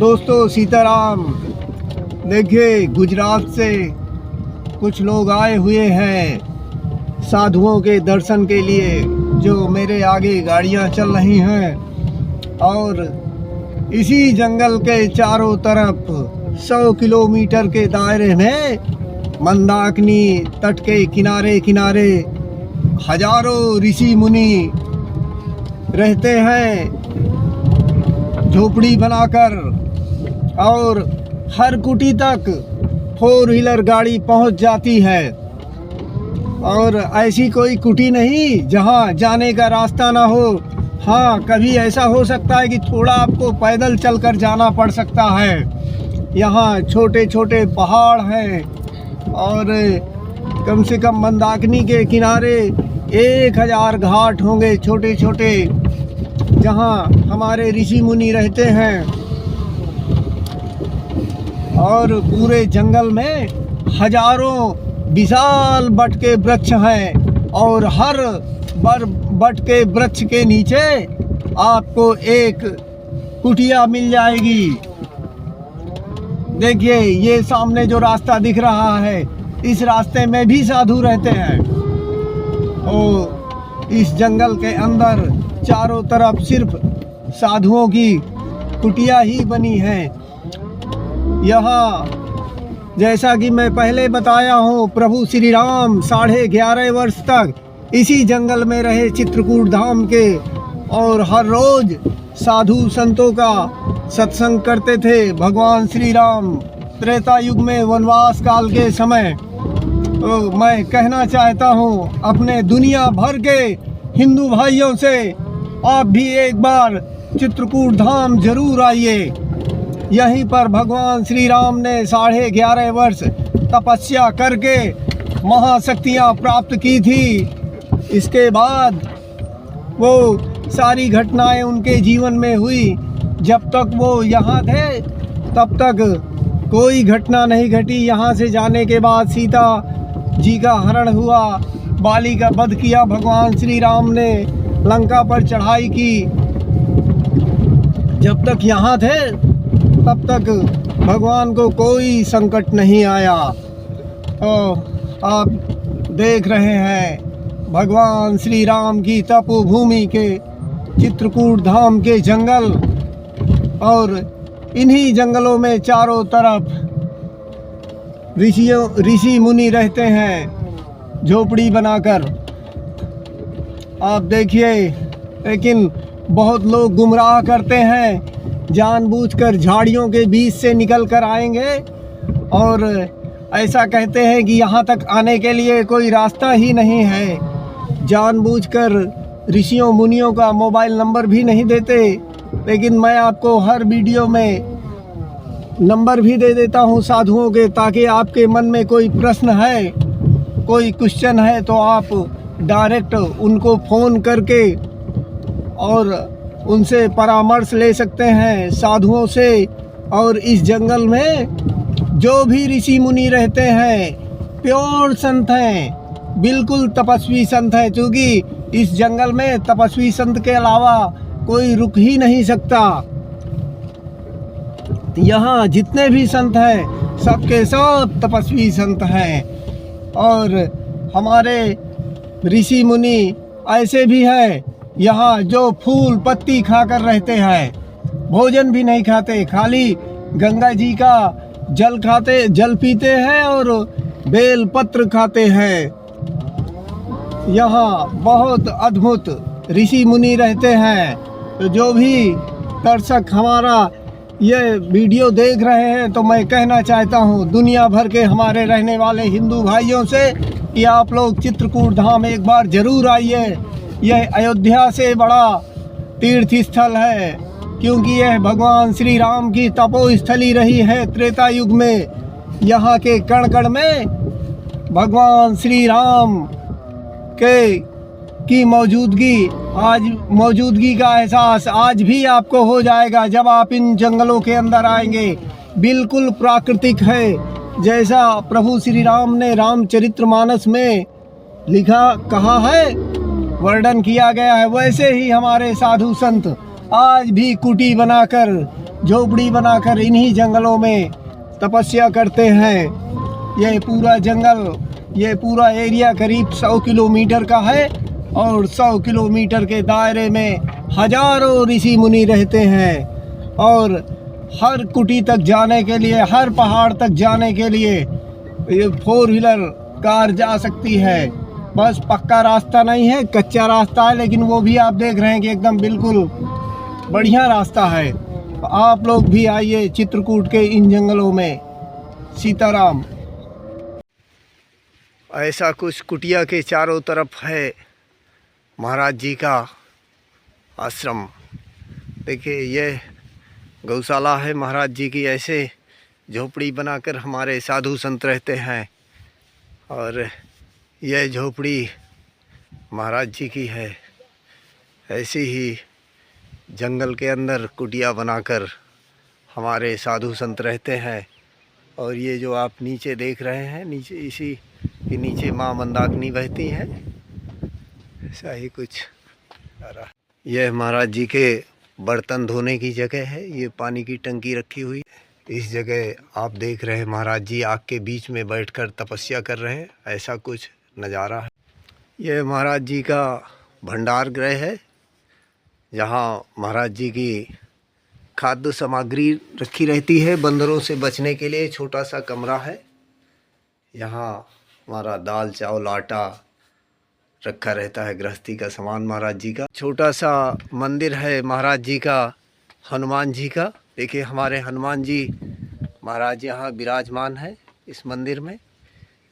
दोस्तों सीताराम। देखिए, गुजरात से कुछ लोग आए हुए हैं साधुओं के दर्शन के लिए, जो मेरे आगे गाड़ियां चल रही हैं। और इसी जंगल के चारों तरफ 100 किलोमीटर के दायरे में मंदाकिनी तट के किनारे किनारे हजारों ऋषि मुनि रहते हैं झोपड़ी बनाकर, और हर कुटी तक 4 व्हीलर गाड़ी पहुंच जाती है। और ऐसी कोई कुटी नहीं जहां जाने का रास्ता ना हो। हाँ, कभी ऐसा हो सकता है कि थोड़ा आपको पैदल चलकर जाना पड़ सकता है। यहाँ छोटे छोटे पहाड़ हैं, और कम से कम मंदाकिनी के किनारे 1000 घाट होंगे छोटे छोटे, जहाँ हमारे ऋषि मुनि रहते हैं। और पूरे जंगल में हजारों विशाल बट के वृक्ष हैं, और हर बट के वृक्ष के नीचे आपको एक कुटिया मिल जाएगी। देखिए, ये सामने जो रास्ता दिख रहा है, इस रास्ते में भी साधु रहते हैं। और इस जंगल के अंदर चारों तरफ सिर्फ साधुओं की कुटिया ही बनी है। यहाँ जैसा कि मैं पहले बताया हूँ, प्रभु श्री राम 11.5 वर्ष तक इसी जंगल में रहे चित्रकूट धाम के, और हर रोज साधु संतों का सत्संग करते थे। भगवान श्री राम त्रेता युग में वनवास काल के समय। तो मैं कहना चाहता हूँ अपने दुनिया भर के हिंदू भाइयों से, आप भी एक बार चित्रकूट धाम जरूर आइए। यहीं पर भगवान श्री राम ने 11.5 वर्ष तपस्या करके महाशक्तियाँ प्राप्त की थी। इसके बाद वो सारी घटनाएं उनके जीवन में हुई। जब तक वो यहाँ थे तब तक कोई घटना नहीं घटी। यहाँ से जाने के बाद सीता जी का हरण हुआ, बाली का वध किया भगवान श्री राम ने, लंका पर चढ़ाई की। जब तक यहाँ थे तब तक भगवान को कोई संकट नहीं आया। तो आप देख रहे हैं भगवान श्री राम की तपोभूमि के चित्रकूट धाम के जंगल, और इन्हीं जंगलों में चारों तरफ ऋषि मुनि रहते हैं झोपड़ी बनाकर। आप देखिए, लेकिन बहुत लोग गुमराह करते हैं, जानबूझकर झाड़ियों के बीच से निकल कर आएंगे और ऐसा कहते हैं कि यहाँ तक आने के लिए कोई रास्ता ही नहीं है। जानबूझकर ऋषियों मुनियों का मोबाइल नंबर भी नहीं देते, लेकिन मैं आपको हर वीडियो में नंबर भी दे देता हूँ साधुओं के, ताकि आपके मन में कोई प्रश्न है, कोई क्वेश्चन है, तो आप डायरेक्ट उनको फ़ोन करके और उनसे परामर्श ले सकते हैं साधुओं से। और इस जंगल में जो भी ऋषि मुनि रहते हैं प्योर संत हैं, बिल्कुल तपस्वी संत हैं, क्योंकि इस जंगल में तपस्वी संत के अलावा कोई रुक ही नहीं सकता। यहाँ जितने भी संत हैं सबके सब तपस्वी संत हैं। और हमारे ऋषि मुनि ऐसे भी हैं यहाँ जो फूल पत्ती खाकर रहते हैं, भोजन भी नहीं खाते, खाली गंगा जी का जल पीते हैं और बेल पत्र खाते हैं। यहाँ बहुत अद्भुत ऋषि मुनि रहते हैं। तो जो भी दर्शक हमारा ये वीडियो देख रहे हैं, तो मैं कहना चाहता हूँ दुनिया भर के हमारे रहने वाले हिंदू भाइयों से कि आप लोग चित्रकूट धाम एक बार ज़रूर आइए। यह अयोध्या से बड़ा तीर्थ स्थल है, क्योंकि यह भगवान श्री राम की तपोस्थली रही है त्रेता युग में। यहाँ के कण कण में भगवान श्री राम की मौजूदगी का एहसास आज भी आपको हो जाएगा जब आप इन जंगलों के अंदर आएंगे। बिल्कुल प्राकृतिक है, जैसा प्रभु श्री राम ने रामचरितमानस में कहा है, वर्णन किया गया है, वैसे ही हमारे साधु संत आज भी कुटी बनाकर, झोपड़ी बनाकर इन्हीं जंगलों में तपस्या करते हैं। ये पूरा जंगल, ये पूरा एरिया करीब 100 किलोमीटर का है और 100 किलोमीटर के दायरे में हजारों ऋषि मुनि रहते हैं। और हर कुटी तक जाने के लिए, हर पहाड़ तक जाने के लिए ये 4 व्हीलर कार जा सकती है। बस पक्का रास्ता नहीं है, कच्चा रास्ता है, लेकिन वो भी आप देख रहे हैं कि एकदम बिल्कुल बढ़िया रास्ता है। आप लोग भी आइए चित्रकूट के इन जंगलों में। सीताराम। ऐसा कुछ कुटिया के चारों तरफ है महाराज जी का आश्रम। देखिए ये गौशाला है महाराज जी की। ऐसे झोपड़ी बनाकर हमारे साधु संत रहते हैं और यह झोपड़ी महाराज जी की है। ऐसी ही जंगल के अंदर कुटिया बनाकर हमारे साधु संत रहते हैं। और ये जो आप नीचे देख रहे हैं, नीचे इसी के नीचे माँ मंदाकिनी बहती है। ऐसा ही कुछ। यह महाराज जी के बर्तन धोने की जगह है। ये पानी की टंकी रखी हुई है। इस जगह आप देख रहे हैं महाराज जी आग के बीच में बैठकर तपस्या कर रहे हैं। ऐसा कुछ नज़ारा है। यह महाराज जी का भंडार गृह है, जहाँ महाराज जी की खाद्य सामग्री रखी रहती है। बंदरों से बचने के लिए छोटा सा कमरा है। यहाँ हमारा दाल चावल आटा रखा रहता है, गृहस्थी का सामान महाराज जी का। छोटा सा मंदिर है महाराज जी का, हनुमान जी का। देखिए हमारे हनुमान जी महाराज यहाँ विराजमान है इस मंदिर में।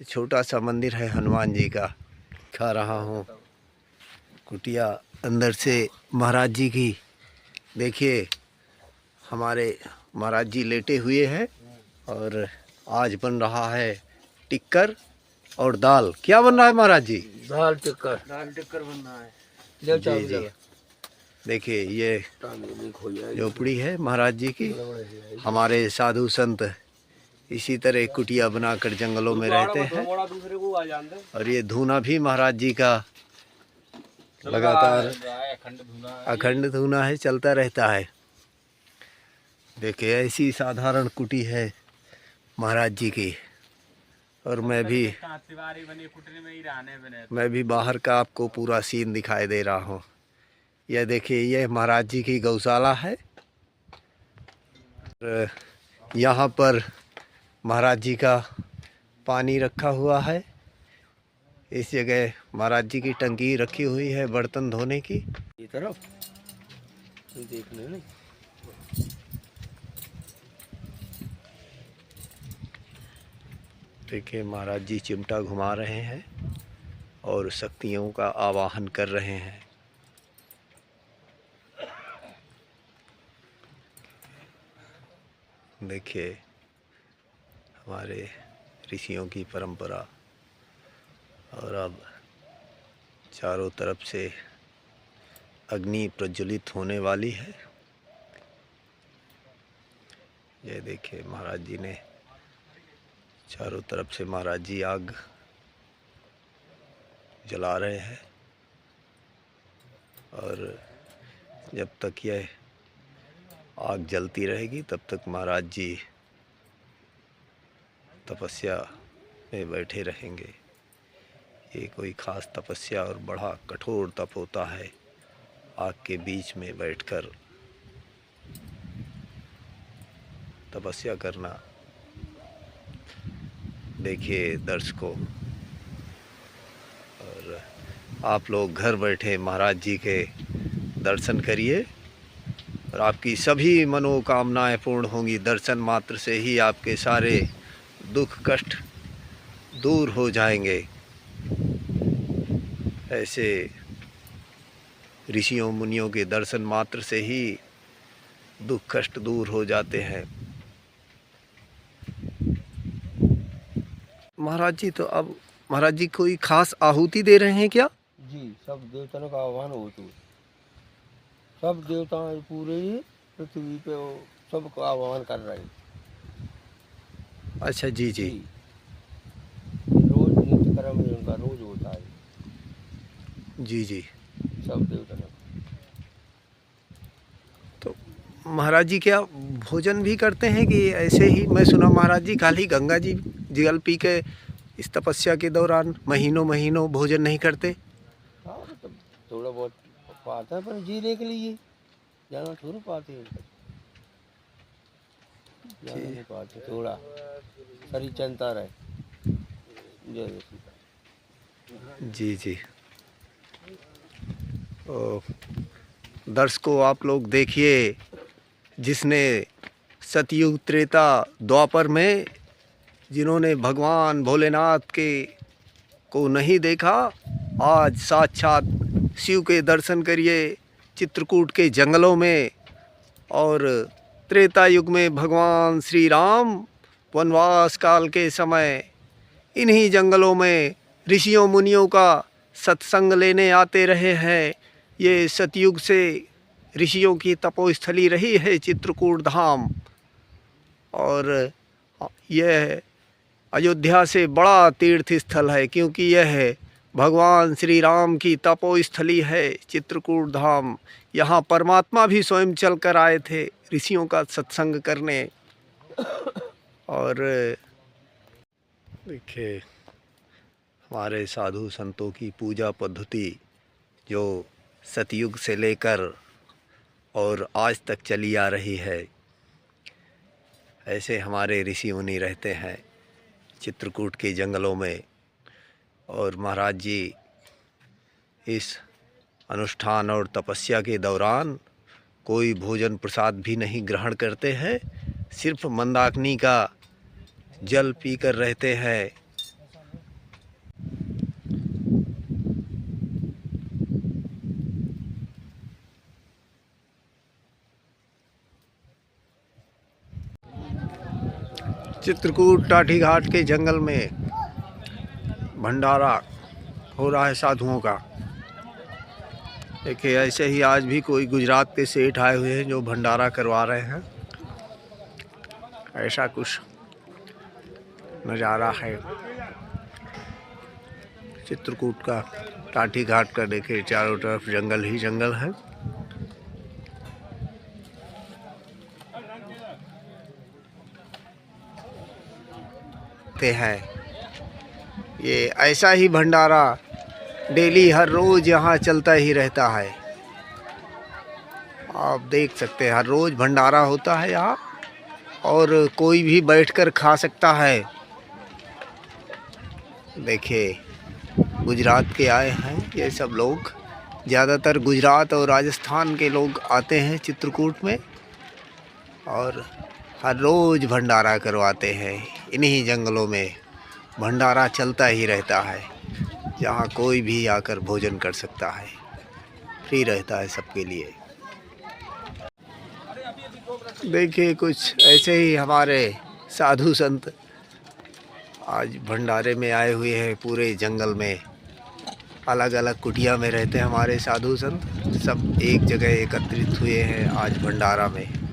छोटा सा मंदिर है हनुमान जी का। दिखा रहा हूँ कुटिया अंदर से महाराज जी की। देखिए हमारे महाराज जी लेटे हुए हैं और आज बन रहा है टिक्कर और दाल। क्या बन रहा है महाराज जी? दाल टिक्कर बन रहा है। जी जी। देखिए ये झोपड़ी है महाराज जी की। हमारे साधु संत इसी तरह कुटिया बनाकर जंगलों में रहते हैं। और ये धूना भी महाराज जी का लगातार अखंड धूना है, चलता रहता है। देखिए ऐसी साधारण कुटी है महाराज जी की। और मैं भी बाहर का आपको पूरा सीन दिखाई दे रहा हूँ। यह देखिए यह महाराज जी की गौशाला है। यहाँ पर महाराज जी का पानी रखा हुआ है। इस जगह महाराज जी की टंकी रखी हुई है बर्तन धोने की। ये तरफ देखने नहीं। देखिए महाराज जी चिमटा घुमा रहे हैं और शक्तियों का आवाहन कर रहे हैं। देखिए हमारे ऋषियों की परंपरा। और अब चारों तरफ से अग्नि प्रज्वलित होने वाली है। ये देखिए महाराज जी ने चारों तरफ से महाराज जी आग जला रहे हैं। और जब तक यह आग जलती रहेगी तब तक महाराज जी तपस्या में बैठे रहेंगे। ये कोई ख़ास तपस्या और बड़ा कठोर तप होता है, आग के बीच में बैठकर तपस्या करना। देखिए दर्शकों, और आप लोग घर बैठे महाराज जी के दर्शन करिए और आपकी सभी मनोकामनाएं पूर्ण होंगी। दर्शन मात्र से ही आपके सारे दुख कष्ट दूर हो जाएंगे। ऐसे ऋषियों मुनियों के दर्शन मात्र से ही दुख कष्ट दूर हो जाते हैं। महाराज जी तो अब महाराज जी कोई खास आहुति दे रहे हैं क्या? जी, सब देवताओं का आह्वान होता है। सब देवता पूरे ही पृथ्वी पे सबको आह्वान कर रहे हैं। अच्छा जी जी। रोज नित्य कर्म उनका रोज होता है। जी जी। सब देवता महाराज जी क्या भोजन भी करते हैं कि ऐसे ही? मैं सुना महाराज जी खाली गंगा जी जल पी के इस तपस्या के दौरान महीनों महीनों भोजन नहीं करते। हाँ मतलब थोड़ा बहुत पाता है पर जीने के लिए ज़्यादा थोड़ा पाते हैं, ज़्यादा नहीं पाते, थोड़ा शरीर चलता रहे। जय जय सीता। जी जी। ओ, दर्शकों आप लोग देखिए, जिसने सतयुग त्रेता द्वापर में जिन्होंने भगवान भोलेनाथ के को नहीं देखा, आज साक्षात शिव के दर्शन करिए चित्रकूट के जंगलों में। और त्रेता युग में भगवान श्री राम वनवास काल के समय इन्हीं जंगलों में ऋषियों मुनियों का सत्संग लेने आते रहे हैं। ये सतयुग से ऋषियों की तपोस्थली रही है चित्रकूट धाम, और यह अयोध्या से बड़ा तीर्थ स्थल है, क्योंकि यह भगवान श्री राम की तपोस्थली है चित्रकूट धाम। यहाँ परमात्मा भी स्वयं चल कर आए थे ऋषियों का सत्संग करने। और देखिए हमारे साधु संतों की पूजा पद्धति जो सतयुग से लेकर और आज तक चली आ रही है, ऐसे हमारे ऋषि मुनि रहते हैं चित्रकूट के जंगलों में। और महाराज जी इस अनुष्ठान और तपस्या के दौरान कोई भोजन प्रसाद भी नहीं ग्रहण करते हैं, सिर्फ मंदाकिनी का जल पीकर रहते हैं। चित्रकूट टाठी घाट के जंगल में भंडारा हो रहा है साधुओं का। देखिए ऐसे ही आज भी कोई गुजरात के सेठ आए हुए हैं जो भंडारा करवा रहे हैं। ऐसा कुछ नज़ारा है चित्रकूट का, टाठी घाट का। देखिए चारों तरफ जंगल ही जंगल है। हैं ये ऐसा ही भंडारा डेली हर रोज़ यहाँ चलता ही रहता है। आप देख सकते हैं हर रोज़ भंडारा होता है यहाँ, और कोई भी बैठकर खा सकता है। देखिए गुजरात के आए हैं ये सब लोग, ज़्यादातर गुजरात और राजस्थान के लोग आते हैं चित्रकूट में, और हर रोज़ भंडारा करवाते हैं। इन्हीं जंगलों में भंडारा चलता ही रहता है, जहाँ कोई भी आकर भोजन कर सकता है, फ्री रहता है सबके लिए। देखिए कुछ ऐसे ही हमारे साधु संत आज भंडारे में आए हुए हैं। पूरे जंगल में अलग अलग कुटिया में रहते हैं हमारे साधु संत, सब एक जगह एकत्रित हुए हैं आज भंडारा में।